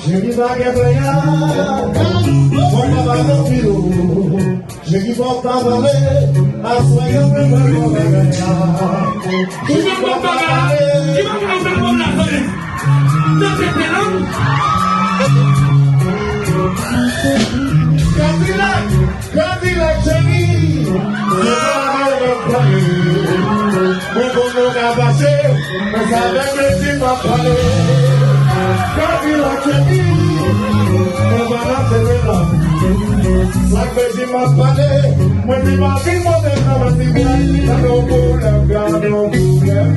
J'ai pas gagné, on va pas non plus. J'ai qui va pas parler, à soigner me me. Qui va pas parler? Qui va pas parler? Non, c'est non. Cadillac, chérie, mon bonheur a passé, mais ça avec le petit m'a parlé. Cadillac, chérie, on va la faire là. Ça fait du m'a parlé, moi je m'en dis mon décor, c'est bien, ça nous problème, garde nos problèmes.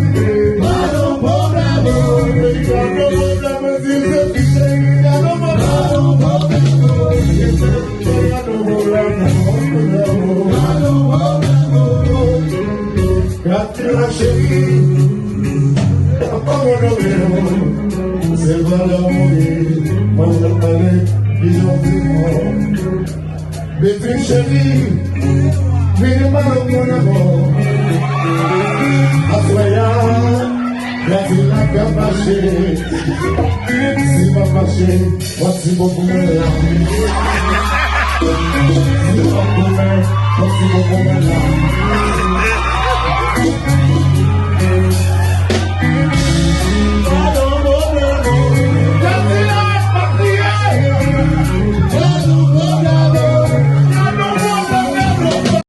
Pas de problème, garde nos problèmes, si c'est fiché, garde nos problèmes. Grazie la chérie, c'est le valeur, mon palais, ils ont vu moi. Betty chérie, viens mal au mon amour. Assoya, grazie la capache, si ma fâché, voici beaucoup de larmes. Si ma commère, voici beaucoup de larmes.